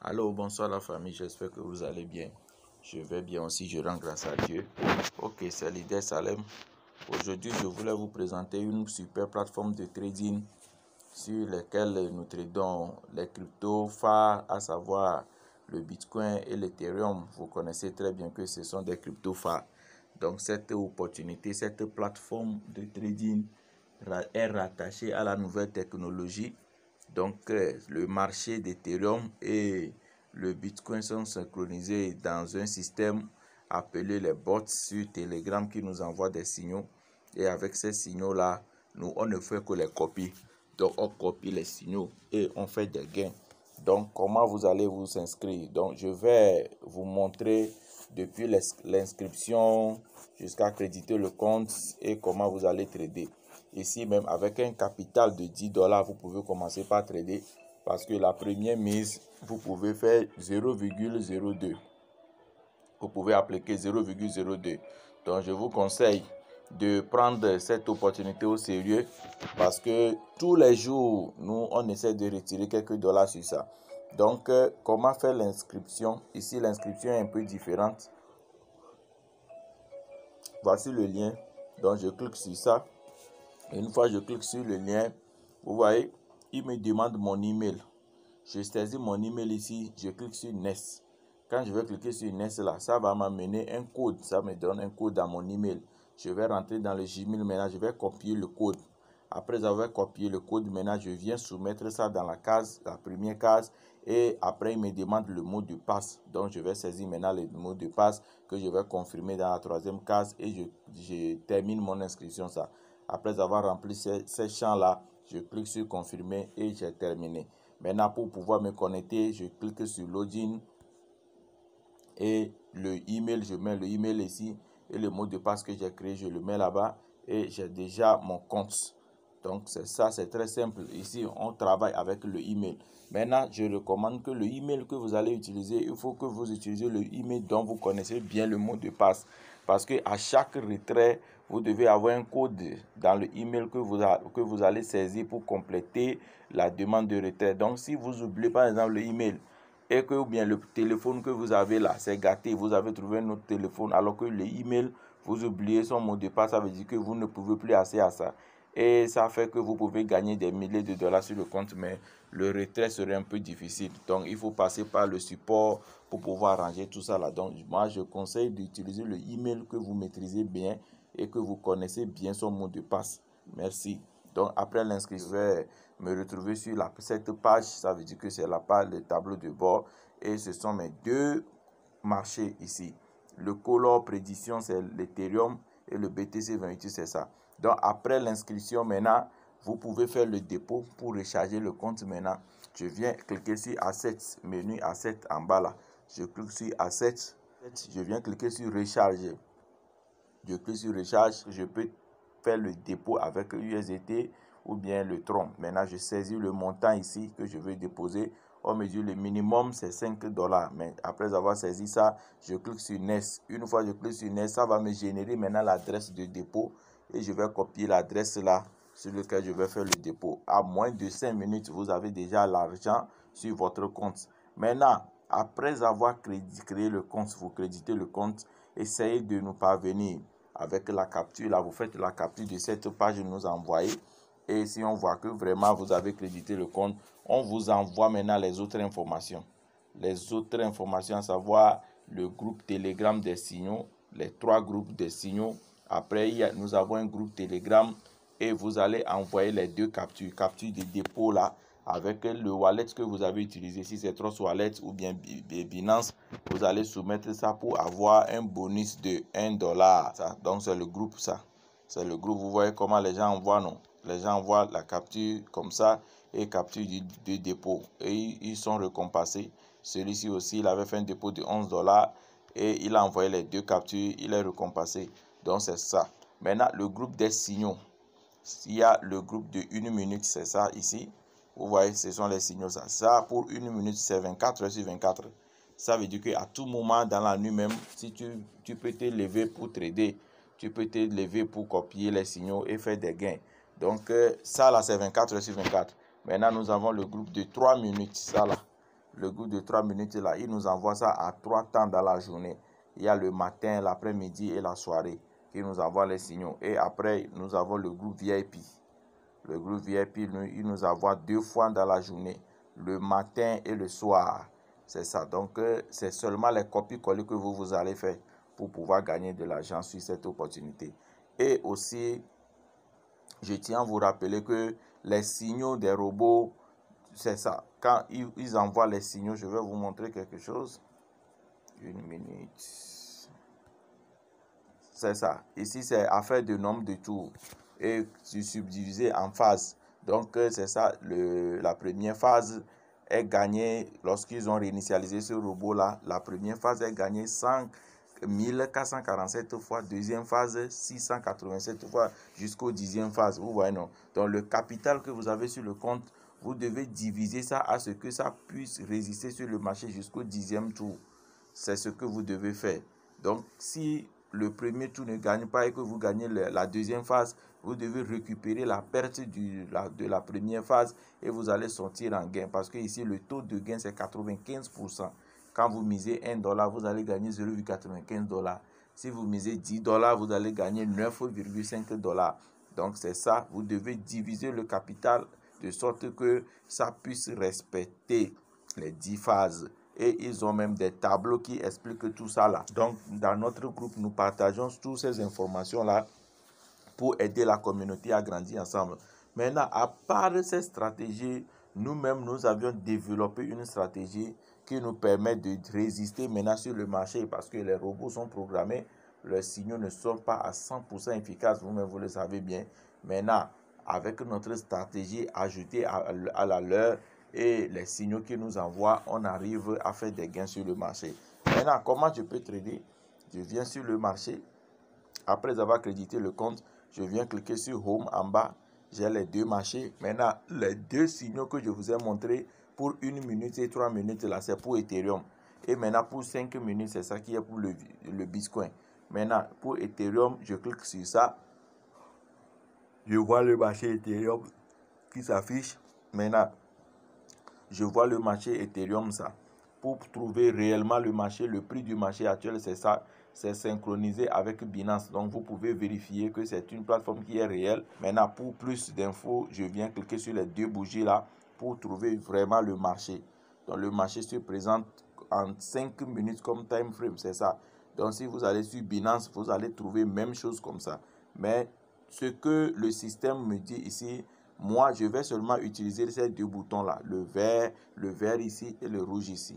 Allô, bonsoir la famille, j'espère que vous allez bien. Je vais bien aussi, je rends grâce à Dieu. Ok, c'est l'idée Salem. Aujourd'hui, je voulais vous présenter une super plateforme de trading sur laquelle nous tradons les cryptos phares, à savoir le Bitcoin et l'Ethereum. Vous connaissez très bien que ce sont des cryptos phares. Donc cette opportunité, cette plateforme de trading est rattachée à la nouvelle technologie. Donc le marché d'Ethereum et le Bitcoin sont synchronisés dans un système appelé les bots sur Telegram qui nous envoie des signaux. Et avec ces signaux-là, nous, on ne fait que les copier. Donc, on copie les signaux et on fait des gains. Donc, comment vous allez vous inscrire? Donc, je vais vous montrer depuis l'inscription jusqu'à créditer le compte et comment vous allez trader. Ici, même avec un capital de 10 $, vous pouvez commencer par trader parce que la première mise, vous pouvez faire 0,02. Vous pouvez appliquer 0,02. Donc, je vous conseille de prendre cette opportunité au sérieux parce que tous les jours, nous, on essaie de retirer quelques dollars sur ça. Donc, comment faire l'inscription? Ici, l'inscription est un peu différente. Voici le lien. Donc, je clique sur ça. Et une fois que je clique sur le lien, vous voyez, il me demande mon email. Je saisis mon email ici, je clique sur Next. Quand je vais cliquer sur Next là, ça va m'amener un code. Ça me donne un code dans mon email. Je vais rentrer dans le Gmail maintenant, je vais copier le code. Après avoir copié le code, maintenant je viens soumettre ça dans la case, la première case. Et après, il me demande le mot de passe. Donc, je vais saisir maintenant le mot de passe que je vais confirmer dans la troisième case. Et je termine mon inscription ça. Après avoir rempli ces champs-là, je clique sur confirmer et j'ai terminé. Maintenant, pour pouvoir me connecter, je clique sur login et le email, je mets le email ici et le mot de passe que j'ai créé, je le mets là-bas et j'ai déjà mon compte. Donc, c'est ça, c'est très simple. Ici, on travaille avec le email. Maintenant, je recommande que le email que vous allez utiliser, il faut que vous utilisez le email dont vous connaissez bien le mot de passe. Parce qu'à chaque retrait, vous devez avoir un code dans le email que vous allez saisir pour compléter la demande de retrait. Donc, si vous oubliez par exemple le email et que ou bien le téléphone que vous avez là, c'est gâté, vous avez trouvé un autre téléphone alors que le email, vous oubliez son mot de passe, ça veut dire que vous ne pouvez plus accéder à ça. Et ça fait que vous pouvez gagner des milliers de dollars sur le compte, mais le retrait serait un peu difficile. Donc, il faut passer par le support pour pouvoir arranger tout ça là. Donc, moi, je conseille d'utiliser le email que vous maîtrisez bien et que vous connaissez bien son mot de passe. Merci. Donc, après l'inscription, je vais me retrouver sur cette page. Ça veut dire que c'est la page, le tableau de bord. Et ce sont mes deux marchés ici. Le Color Prédiction, c'est l'Ethereum et le BTC 28, c'est ça. Donc, après l'inscription, maintenant, vous pouvez faire le dépôt pour recharger le compte maintenant. Je viens cliquer sur Assets, menu Assets en bas là. Je clique sur Assets. Je viens cliquer sur Recharger. Je clique sur Recharge. Je peux faire le dépôt avec USDT ou bien le Tron. Maintenant, je saisis le montant ici que je veux déposer. On me dit le minimum, c'est 5 $. Mais après avoir saisi ça, je clique sur Next. Une fois que je clique sur Next, ça va me générer maintenant l'adresse de dépôt. Et je vais copier l'adresse là sur laquelle je vais faire le dépôt. À moins de 5 minutes, vous avez déjà l'argent sur votre compte. Maintenant, après avoir créé le compte, vous créditez le compte, essayez de nous parvenir avec la capture. Là, vous faites la capture de cette page, nous envoyez. Et si on voit que vraiment vous avez crédité le compte, on vous envoie maintenant les autres informations. Les autres informations, à savoir le groupe Telegram des signaux, les 3 groupes des signaux. Après, nous avons un groupe Telegram et vous allez envoyer les 2 captures. Capture de dépôt là, avec le wallet que vous avez utilisé. Si c'est Trust Wallet ou bien Binance, vous allez soumettre ça pour avoir un bonus de 1 $. Ça, donc, c'est le groupe ça. C'est le groupe. Vous voyez comment les gens envoient, non? Les gens envoient la capture comme ça et capture du dépôt. Et ils sont récompensés. Celui-ci aussi, il avait fait un dépôt de 11 $ et il a envoyé les 2 captures. Il est récompensé. Donc, c'est ça. Maintenant, le groupe des signaux. Il y a le groupe de 1 minute, c'est ça ici. Vous voyez, ce sont les signaux. Ça pour 1 minute, c'est 24 heures sur 24. Ça veut dire qu'à tout moment dans la nuit même, si tu peux te lever pour trader, tu peux te lever pour copier les signaux et faire des gains. Donc, ça là, c'est 24 heures sur 24. Maintenant, nous avons le groupe de 3 minutes. Ça là, le groupe de 3 minutes là, il nous envoie ça à 3 temps dans la journée. Il y a le matin, l'après-midi et la soirée qui nous envoie les signaux. Et après, nous avons le groupe VIP. Le groupe VIP, il nous envoie 2 fois dans la journée, le matin et le soir. C'est ça. Donc, c'est seulement les copies-coller que vous allez faire pour pouvoir gagner de l'argent sur cette opportunité. Et aussi, je tiens à vous rappeler que les signaux des robots, c'est ça. Quand ils envoient les signaux, je vais vous montrer quelque chose. Une minute. C'est ça. Ici, c'est affaire de nombre de tours et subdivisé en phases. Donc, c'est ça. La première phase est gagnée lorsqu'ils ont réinitialisé ce robot-là. La première phase est gagnée 1447 fois. Deuxième phase, 687 fois jusqu'au 10e phase. Vous voyez, non? Donc, le capital que vous avez sur le compte, vous devez diviser ça à ce que ça puisse résister sur le marché jusqu'au 10e tour. C'est ce que vous devez faire. Donc, si le premier tour ne gagne pas et que vous gagnez la deuxième phase, vous devez récupérer la perte de la première phase et vous allez sortir en gain. Parce que ici, le taux de gain, c'est 95%. Quand vous misez $1, vous allez gagner 0,95 $. Si vous misez $10, vous allez gagner 9,5 $. Donc, c'est ça. Vous devez diviser le capital de sorte que ça puisse respecter les 10 phases. Et ils ont même des tableaux qui expliquent tout ça là. Donc, dans notre groupe, nous partageons toutes ces informations-là pour aider la communauté à grandir ensemble. Maintenant, à part ces stratégies, nous-mêmes, nous avions développé une stratégie qui nous permet de résister maintenant sur le marché parce que les robots sont programmés. Leurs signaux ne sont pas à 100% efficaces, vous-même, vous le savez bien. Maintenant, avec notre stratégie ajoutée à la leur, et les signaux qu'ils nous envoient, on arrive à faire des gains sur le marché. Maintenant, comment je peux trader? Je viens sur le marché. Après avoir crédité le compte, je viens cliquer sur Home en bas. J'ai les deux marchés. Maintenant, les deux signaux que je vous ai montrés pour 1 minute et 3 minutes, là, c'est pour Ethereum. Et maintenant, pour 5 minutes, c'est ça qui est pour le Bitcoin. Maintenant, pour Ethereum, je clique sur ça. Je vois le marché Ethereum qui s'affiche. Maintenant, je vois le marché Ethereum, ça. Pour trouver réellement le marché, le prix du marché actuel, c'est ça. C'est synchronisé avec Binance. Donc, vous pouvez vérifier que c'est une plateforme qui est réelle. Maintenant, pour plus d'infos, je viens cliquer sur les deux bougies là pour trouver vraiment le marché. Donc, le marché se présente en 5 minutes comme time frame, c'est ça. Donc, si vous allez sur Binance, vous allez trouver même chose comme ça. Mais ce que le système me dit ici, moi, je vais seulement utiliser ces deux boutons-là, le vert ici et le rouge ici.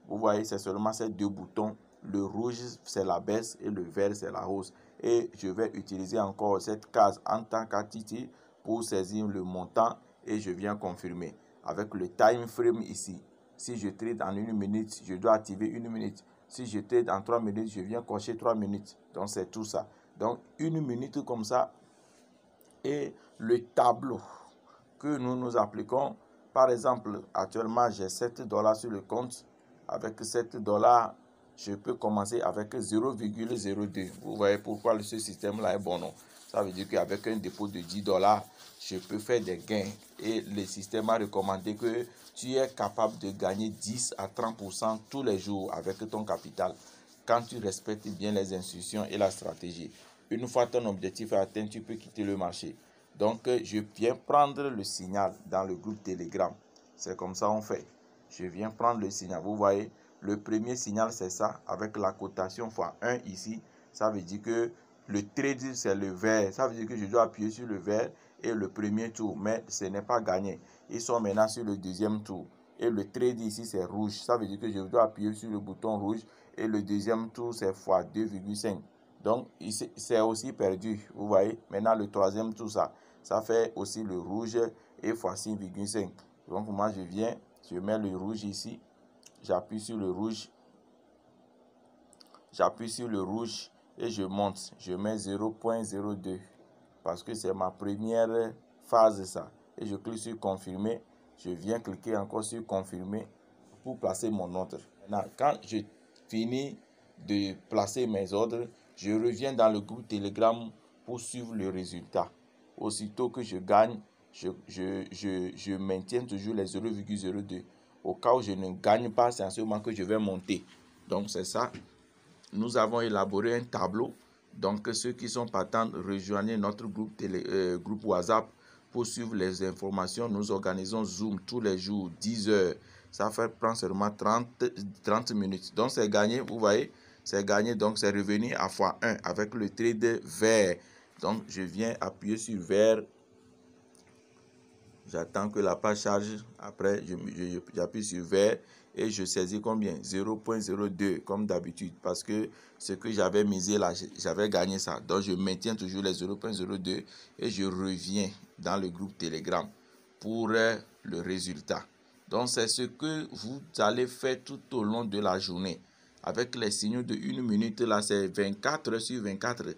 Vous voyez, c'est seulement ces deux boutons. Le rouge, c'est la baisse et le vert, c'est la hausse. Et je vais utiliser encore cette case en tant qu'activité pour saisir le montant et je viens confirmer. Avec le time frame ici, si je trade en 1 minute, je dois activer 1 minute. Si je trade en 3 minutes, je viens cocher 3 minutes. Donc, c'est tout ça. Donc, 1 minute comme ça. Et le tableau que nous appliquons, par exemple, actuellement, j'ai 7 $ sur le compte. Avec 7 $, je peux commencer avec 0,02. Vous voyez pourquoi ce système-là est bon, non? Ça veut dire qu'avec un dépôt de 10 $, je peux faire des gains. Et le système a recommandé que tu es capable de gagner 10 à 30% tous les jours avec ton capital, quand tu respectes bien les instructions et la stratégie. Une fois ton objectif est atteint, tu peux quitter le marché. Donc, je viens prendre le signal dans le groupe Telegram. C'est comme ça on fait. Je viens prendre le signal. Vous voyez, le premier signal, c'est ça, avec la cotation fois 1 ici. Ça veut dire que le trade, c'est le vert. Ça veut dire que je dois appuyer sur le vert et le premier tour. Mais ce n'est pas gagné. Ils sont maintenant sur le deuxième tour. Et le trade ici, c'est rouge. Ça veut dire que je dois appuyer sur le bouton rouge. Et le deuxième tour, c'est fois 2,5. Donc, c'est aussi perdu. Vous voyez, maintenant le troisième tour, ça fait aussi le rouge et fois 6,5. Donc, moi, je viens, je mets le rouge ici. J'appuie sur le rouge. J'appuie sur le rouge et je monte. Je mets 0,02 parce que c'est ma première phase, ça. Et je clique sur confirmer. Je viens cliquer encore sur confirmer pour placer mon ordre. Maintenant, quand je finis de placer mes ordres, je reviens dans le groupe Telegram pour suivre le résultat. Aussitôt que je gagne, je maintiens toujours les 0,02. Au cas où je ne gagne pas, c'est en ce moment que je vais monter. Donc, c'est ça. Nous avons élaboré un tableau. Donc, ceux qui sont partants, rejoignez notre groupe WhatsApp pour suivre les informations. Nous organisons Zoom tous les jours, 10 heures. Ça prend seulement 30 minutes. Donc, c'est gagné, vous voyez, c'est gagné. Donc, c'est revenu à x1 avec le trade vert. Donc, je viens appuyer sur vert. J'attends que la page charge. Après, j'appuie sur vert et je saisis combien? 0.02 comme d'habitude. Parce que ce que j'avais misé là, j'avais gagné ça. Donc, je maintiens toujours les 0.02 et je reviens dans le groupe Telegram pour le résultat. Donc, c'est ce que vous allez faire tout au long de la journée. Avec les signaux de 1 minute, là, c'est 24 sur 24.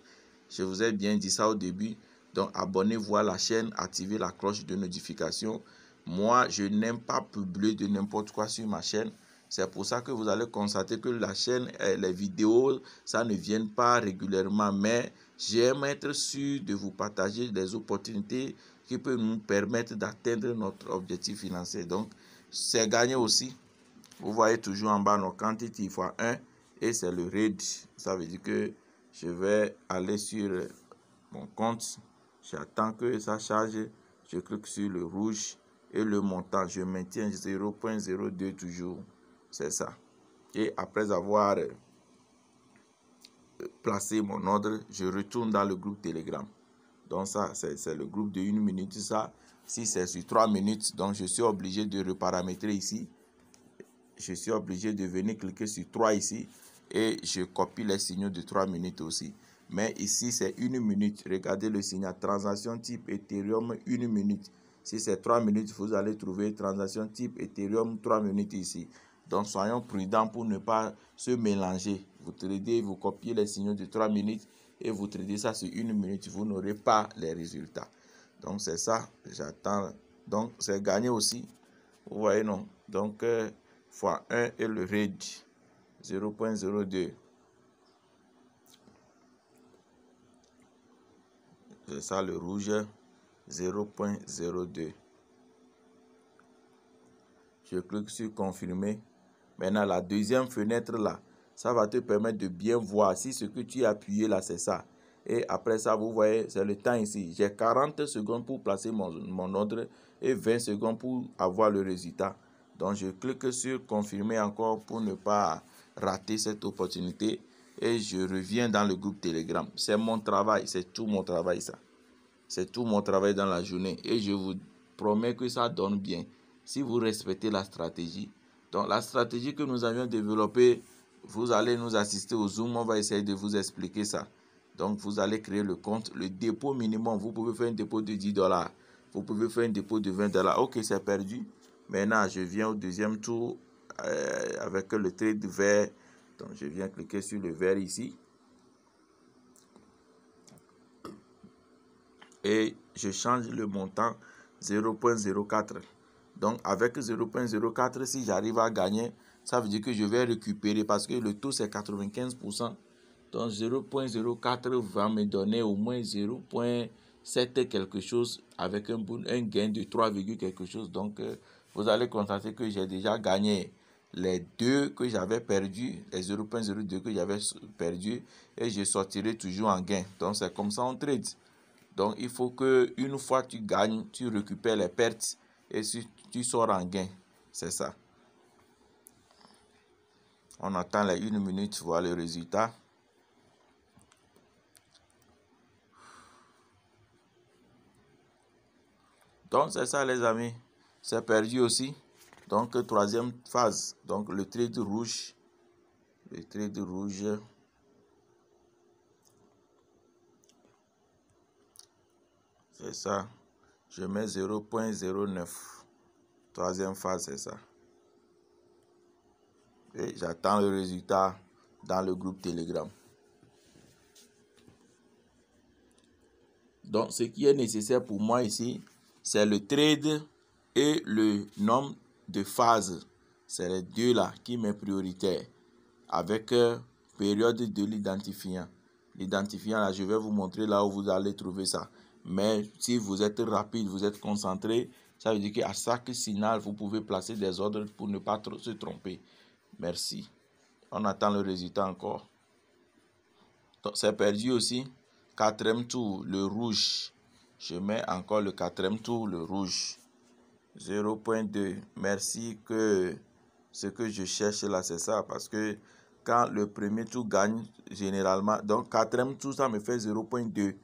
Je vous ai bien dit ça au début. Donc, abonnez-vous à la chaîne, activez la cloche de notification. Moi, je n'aime pas publier de n'importe quoi sur ma chaîne. C'est pour ça que vous allez constater que la chaîne, les vidéos, ça ne vient pas régulièrement. Mais j'aime être sûr de vous partager des opportunités qui peuvent nous permettre d'atteindre notre objectif financier. Donc, c'est gagné aussi. Vous voyez toujours en bas nos quantités x1 et c'est le RAID. Ça veut dire que je vais aller sur mon compte. J'attends que ça charge, je clique sur le rouge et le montant, je maintiens 0.02 toujours, c'est ça. Et après avoir placé mon ordre, je retourne dans le groupe Telegram. Donc ça, c'est le groupe de 1 minute, ça. Si c'est sur 3 minutes, donc je suis obligé de reparamétrer ici. Je suis obligé de venir cliquer sur 3 ici et je copie les signaux de 3 minutes aussi. Mais ici, c'est 1 minute. Regardez le signal. Transaction type Ethereum, 1 minute. Si c'est 3 minutes, vous allez trouver transaction type Ethereum, 3 minutes ici. Donc, soyons prudents pour ne pas se mélanger. Vous tradez, vous copiez les signaux de 3 minutes et vous tradez ça sur 1 minute. Vous n'aurez pas les résultats. Donc, c'est ça. J'attends. Donc, c'est gagné aussi. Vous voyez, non? Donc, x1 et le RAID, 0.02. C'est ça le rouge, 0.02. Je clique sur confirmer. Maintenant, la deuxième fenêtre là, ça va te permettre de bien voir si ce que tu as appuyé là, c'est ça. Et après ça, vous voyez, c'est le temps ici. J'ai 40 secondes pour placer mon ordre et 20 secondes pour avoir le résultat. Donc, je clique sur confirmer encore pour ne pas rater cette opportunité. Et je reviens dans le groupe Telegram. C'est mon travail, c'est tout mon travail ça. C'est tout mon travail dans la journée. Et je vous promets que ça donne bien. Si vous respectez la stratégie. Donc, la stratégie que nous avions développée, vous allez nous assister au Zoom. On va essayer de vous expliquer ça. Donc, vous allez créer le compte. Le dépôt minimum, vous pouvez faire un dépôt de 10 $. Vous pouvez faire un dépôt de 20 $. Ok, c'est perdu. Maintenant, je viens au deuxième tour avec le trade vert. Donc, je viens cliquer sur le vert ici. Et je change le montant 0.04. Donc, avec 0.04, si j'arrive à gagner, ça veut dire que je vais récupérer parce que le taux, c'est 95%. Donc, 0.04 va me donner au moins 0.7 quelque chose avec un gain de 3, quelque chose. Donc, vous allez constater que j'ai déjà gagné les deux que j'avais perdus, les 0.02 que j'avais perdu et je sortirai toujours en gain. Donc, c'est comme ça on trade. Donc, il faut que une fois tu gagnes, tu récupères les pertes et si tu sors en gain. C'est ça. On attend les 1 minute, voir le résultat. Donc, c'est ça, les amis. C'est perdu aussi. Donc, troisième phase. Donc, le trade rouge. Le trade rouge. C'est ça. Je mets 0.09. Troisième phase, c'est ça. Et j'attends le résultat dans le groupe Telegram. Donc, ce qui est nécessaire pour moi ici, c'est le trade et le nombre de phases. C'est les deux là qui m'est prioritaire. Avec période de l'identifiant. L'identifiant là, je vais vous montrer là où vous allez trouver ça. Mais si vous êtes rapide, vous êtes concentré, Ça veut dire qu'à chaque signal, vous pouvez placer des ordres pour ne pas trop se tromper. Merci. On attend le résultat encore. C'est perdu aussi. Quatrième tour, le rouge. Je mets encore le quatrième tour, le rouge. 0.2. Merci que ce que je cherche là, c'est ça. Parce que quand le premier tour gagne, généralement, donc quatrième tour, ça me fait 0.2.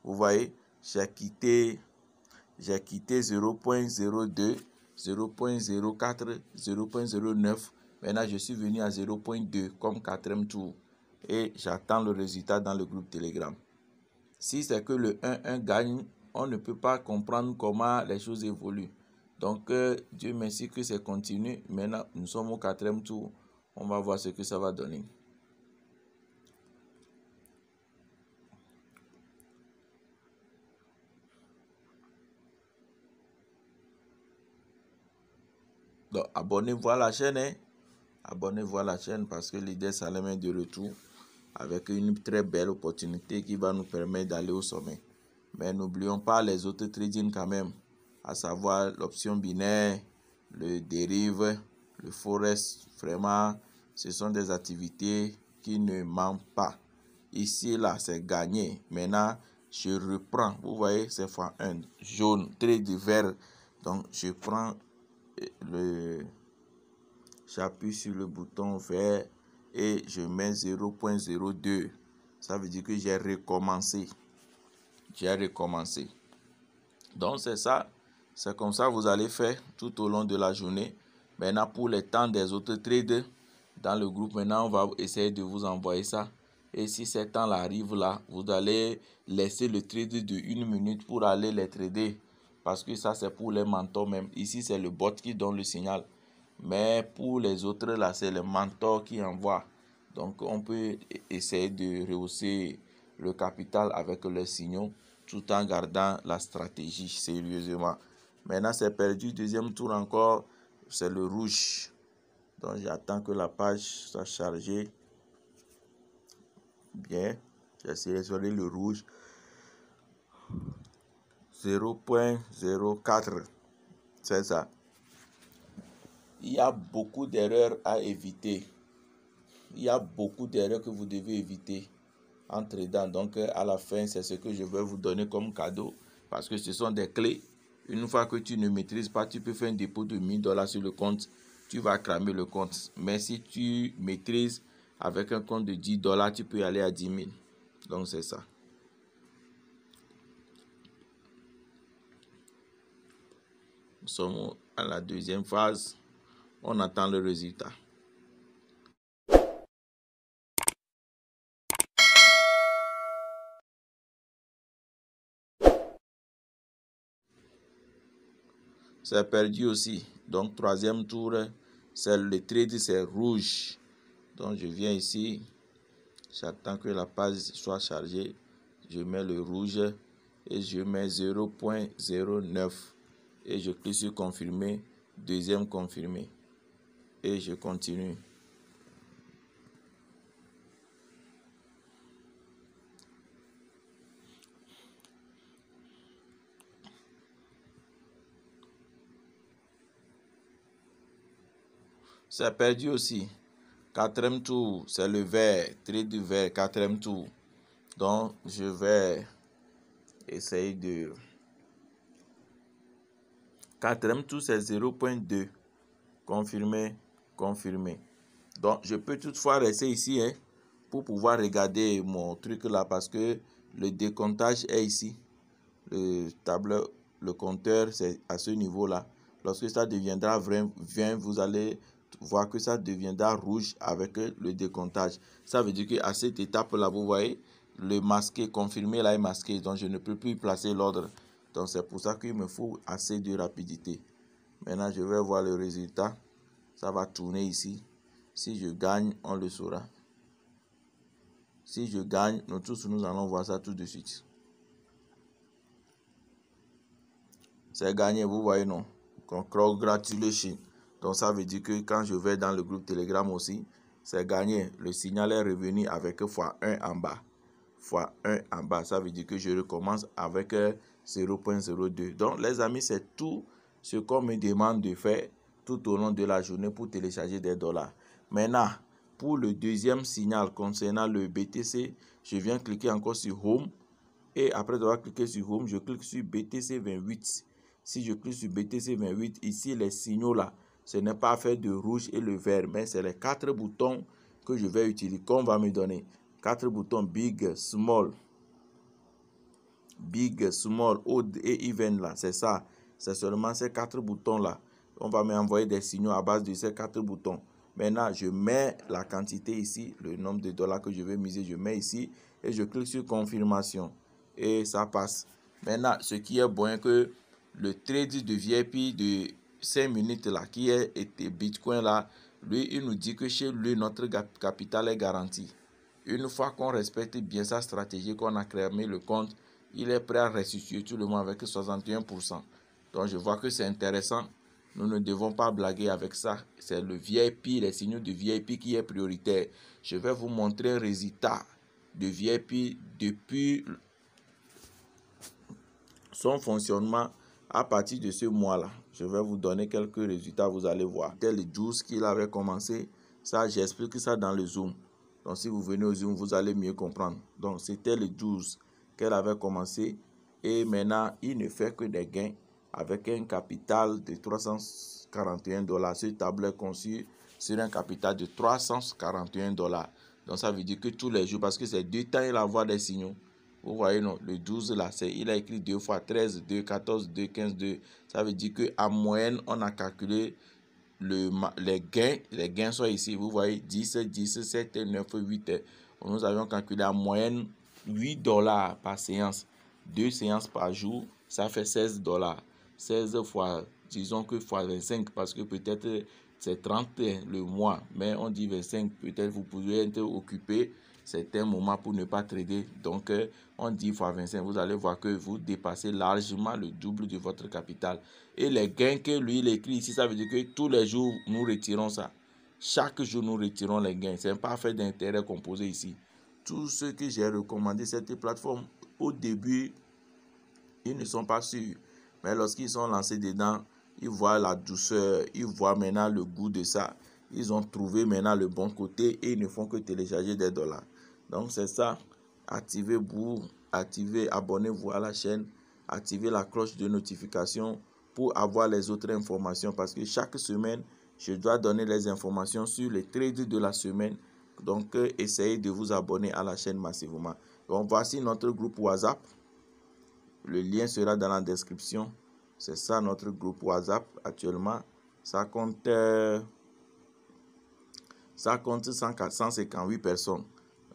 Vous voyez, j'ai quitté 0.02, 0.04, 0.09. Maintenant, je suis venu à 0.2 comme quatrième tour. Et j'attends le résultat dans le groupe Telegram. Si c'est que le 1-1 gagne, on ne peut pas comprendre comment les choses évoluent. Donc, Dieu merci que c'est continu. Maintenant, nous sommes au quatrième tour. On va voir ce que ça va donner. Donc, abonnez-vous à la chaîne. Hein? Abonnez-vous à la chaîne parce que l'idée, ça les met de retour avec une très belle opportunité qui va nous permettre d'aller au sommet. Mais n'oublions pas les autres trading quand même, à savoir l'option binaire, le dérive, le forex. Vraiment, ce sont des activités qui ne mentent pas. Ici, là, c'est gagné. Maintenant, je reprends. Vous voyez, c'est x1 jaune, trade vert. Donc, je prends j'appuie sur le bouton vert et je mets 0.02. Ça veut dire que j'ai recommencé. Donc c'est ça. C'est comme ça que vous allez faire tout au long de la journée. Maintenant pour les temps des autres trades dans le groupe, maintenant on va essayer de vous envoyer ça. Et si ces temps-là arrivent là, vous allez laisser le trade de 1 minute pour aller les trader. Parce que ça c'est pour les mentors même. Ici c'est le bot qui donne le signal. Mais pour les autres là, c'est le mentor qui envoie. Donc on peut essayer de rehausser le capital avec les signaux tout en gardant la stratégie sérieusement. Maintenant c'est perdu. Deuxième tour encore, c'est le rouge. Donc j'attends que la page soit chargée. Bien, j'ai sélectionné le rouge. 0.04. C'est ça. Il y a beaucoup d'erreurs à éviter. Il y a beaucoup d'erreurs que vous devez éviter en tradant. Donc à la fin, c'est ce que je vais vous donner comme cadeau. Parce que ce sont des clés. Une fois que tu ne maîtrises pas, tu peux faire un dépôt de $1000 sur le compte. Tu vas cramer le compte. Mais si tu maîtrises avec un compte de $10, tu peux aller à 10 000. Donc c'est ça. Nous sommes à la deuxième phase. On attend le résultat. C'est perdu aussi. Donc troisième tour, c'est le trade, c'est rouge. Donc je viens ici, j'attends que la page soit chargée. Je mets le rouge et je mets 0.09 et je clique sur confirmer, deuxième confirmé et je continue. C'est perdu aussi. Quatrième tour, c'est le vert, trade du vert, quatrième tour. Donc je vais essayer de... Quatrième tour, c'est 0.2. Confirmer, confirmer. Donc, je peux toutefois rester ici pour pouvoir regarder mon truc là parce que le décomptage est ici. Le tableau, le compteur, c'est à ce niveau-là. Lorsque ça deviendra 20, vous allez voir que ça deviendra rouge avec le décomptage. Ça veut dire qu'à cette étape-là, vous voyez, le masqué, confirmé là est masqué. Donc, je ne peux plus placer l'ordre. Donc, c'est pour ça qu'il me faut assez de rapidité. Maintenant, je vais voir le résultat. Ça va tourner ici. Si je gagne, on le saura. Si je gagne, nous tous, nous allons voir ça tout de suite. C'est gagné, vous voyez, non? Congratulations. Donc, ça veut dire que quand je vais dans le groupe Telegram aussi, c'est gagné. Le signal est revenu avec x1 en bas. x1 en bas. Ça veut dire que je recommence avec 0.02. Donc, les amis, c'est tout ce qu'on me demande de faire tout au long de la journée pour télécharger des dollars. Maintenant, pour le deuxième signal concernant le BTC, je viens cliquer encore sur Home. Et après avoir cliqué sur Home, je clique sur BTC 28. Si je clique sur BTC 28, ici les signaux là, ce n'est pas fait de rouge et le vert, mais c'est les 4 boutons que je vais utiliser, qu'on va me donner. 4 boutons Big, Small, Odd et Even là, c'est ça. C'est seulement ces 4 boutons là. On va m'envoyer des signaux à base de ces 4 boutons. Maintenant, je mets la quantité ici, le nombre de dollars que je vais miser, je mets ici et je clique sur confirmation. Et ça passe. Maintenant, ce qui est bon, que le trade de VIP de 5 minutes là, qui est Bitcoin là, lui, il nous dit que chez lui, notre capital est garanti. Une fois qu'on respecte bien sa stratégie, qu'on a créé le compte, il est prêt à restituer tout le monde avec 61%. Donc, je vois que c'est intéressant. Nous ne devons pas blaguer avec ça. C'est le VIP, les signaux de VIP qui est prioritaire. Je vais vous montrer un résultat de VIP depuis son fonctionnement à partir de ce mois-là. Je vais vous donner quelques résultats, vous allez voir. C'était le 12 qu'il avait commencé. Ça, j'explique ça dans le Zoom. Donc, si vous venez au Zoom, vous allez mieux comprendre. Donc, c'était le 12 qu'elle avait commencé. Et maintenant, il ne fait que des gains avec un capital de 341 $. Ce tableau est conçu sur un capital de 341 $. Donc, ça veut dire que tous les jours, parce que c'est 2 temps, il envoie des signaux. Vous voyez, non, le 12 là, il a écrit 2 fois 13, 2, 14, 2, 15, 2. Ça veut dire qu'en moyenne, on a calculé les gains sont ici. Vous voyez, 10, 10, 7, 9, 8. Nous avions calculé en moyenne 8 $ par séance. 2 séances par jour, ça fait 16 $. 16 fois, disons que fois 25, parce que peut-être c'est 30 le mois, mais on dit 25, peut-être vous pouvez être occupé certains moments pour ne pas trader. Donc, on dit fois 25, vous allez voir que vous dépassez largement le double de votre capital. Et les gains que lui, il écrit ici, ça veut dire que tous les jours, nous retirons ça. Chaque jour, nous retirons les gains. C'est un parfait d'intérêt composé ici. Tous ceux que j'ai recommandé cette plateforme, au début, ils ne sont pas sûrs. Mais lorsqu'ils sont lancés dedans, ils voient la douceur, ils voient maintenant le goût de ça. Ils ont trouvé maintenant le bon côté et ils ne font que télécharger des dollars. Donc c'est ça. Abonnez-vous à la chaîne, activez la cloche de notification pour avoir les autres informations. Parce que chaque semaine, je dois donner les informations sur les trades de la semaine. Donc essayez de vous abonner à la chaîne massivement. Donc voici notre groupe WhatsApp. Le lien sera dans la description. C'est ça notre groupe WhatsApp actuellement. Ça compte 158 personnes.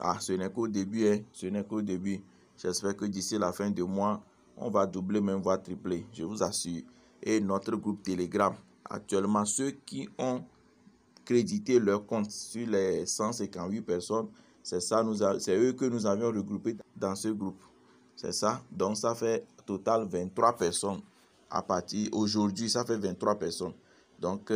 Ah, ce n'est qu'au début, hein. Ce n'est qu'au début. J'espère que d'ici la fin du mois, on va doubler, même voire tripler. Je vous assure. Et notre groupe Telegram. Actuellement, ceux qui ont crédité leur compte sur les 158 personnes, c'est eux que nous avions regroupés dans ce groupe. C'est ça. Donc, ça fait total 23 personnes. À partir aujourd'hui, ça fait 23 personnes. Donc,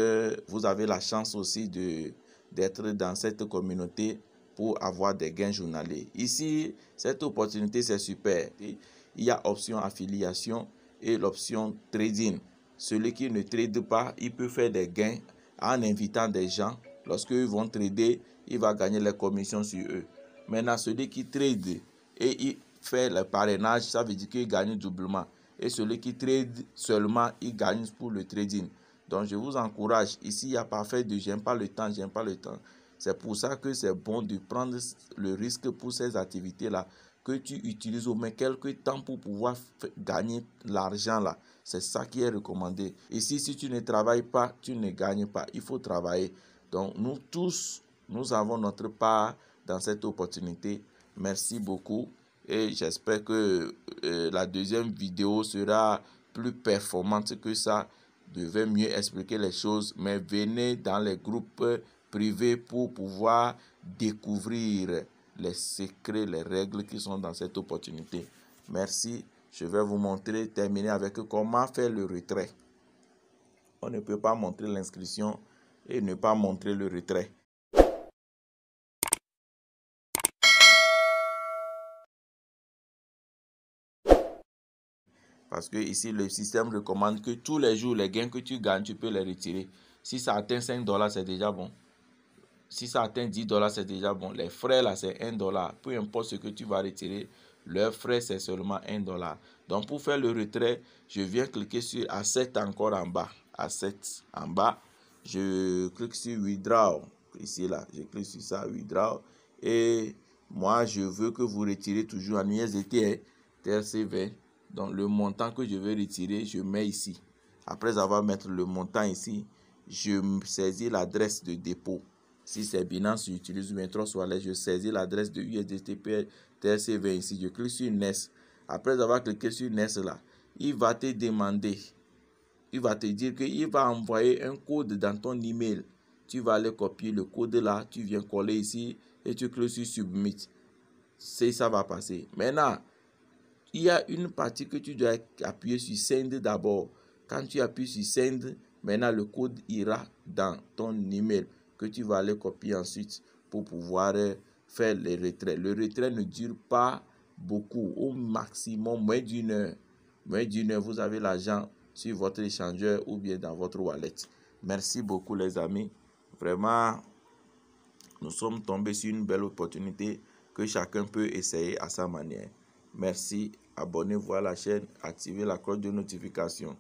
vous avez la chance aussi d'être dans cette communauté pour avoir des gains journaliers. Ici, cette opportunité, c'est super. Il y a option affiliation et l'option trading. Celui qui ne trade pas, il peut faire des gains en invitant des gens. Lorsqu'ils vont trader, il va gagner les commissions sur eux. Maintenant, celui qui trade et il fait le parrainage, ça veut dire qu'il gagne doublement. Et celui qui trade seulement, il gagne pour le trading. Donc, je vous encourage. Ici, il n'y a pas fait de j'aime pas le temps, j'aime pas le temps. C'est pour ça que c'est bon de prendre le risque pour ces activités-là, que tu utilises au moins quelques temps pour pouvoir gagner l'argent là. C'est ça qui est recommandé. Ici, si tu ne travailles pas, tu ne gagnes pas. Il faut travailler. Donc, nous tous, nous avons notre part dans cette opportunité. Merci beaucoup. Et j'espère que la deuxième vidéo sera plus performante que ça. Je vais mieux expliquer les choses. Mais venez dans les groupes privés pour pouvoir découvrir les secrets, les règles qui sont dans cette opportunité. Merci. Je vais vous montrer, terminer avec comment faire le retrait. On ne peut pas montrer l'inscription et ne pas montrer le retrait. Parce que ici, le système recommande que tous les jours, les gains que tu gagnes, tu peux les retirer. Si ça atteint 5 $, c'est déjà bon. Si ça atteint 10 $, c'est déjà bon. Les frais, là, c'est 1 $. Peu importe ce que tu vas retirer, leur frais, c'est seulement 1 $. Donc, pour faire le retrait, je viens cliquer sur Asset encore en bas. Asset en bas. Je clique sur Withdraw. Ici, là, je clique sur ça, Withdraw. Et moi, je veux que vous retirez toujours en USDT, TRC20. Donc, le montant que je vais retirer, je mets ici. Après avoir mis le montant ici, je saisis l'adresse de dépôt. Si c'est Binance, j'utilise Trust Wallet, je saisis l'adresse de USDT TRC20 ici. Je clique sur Next. Après avoir cliqué sur Next là, il va te demander, il va te dire qu'il va envoyer un code dans ton email. Tu vas aller copier le code là, tu viens coller ici et tu cliques sur Submit. Ça va passer. Maintenant, il y a une partie que tu dois appuyer sur Send d'abord. Quand tu appuies sur Send, maintenant le code ira dans ton email que tu vas aller copier ensuite pour pouvoir faire les retraits. Le retrait ne dure pas beaucoup, au maximum moins d'une heure. Moins d'une heure, vous avez l'argent sur votre échangeur ou bien dans votre wallet. Merci beaucoup les amis. Vraiment, nous sommes tombés sur une belle opportunité que chacun peut essayer à sa manière. Merci, abonnez-vous à la chaîne, activez la cloche de notification.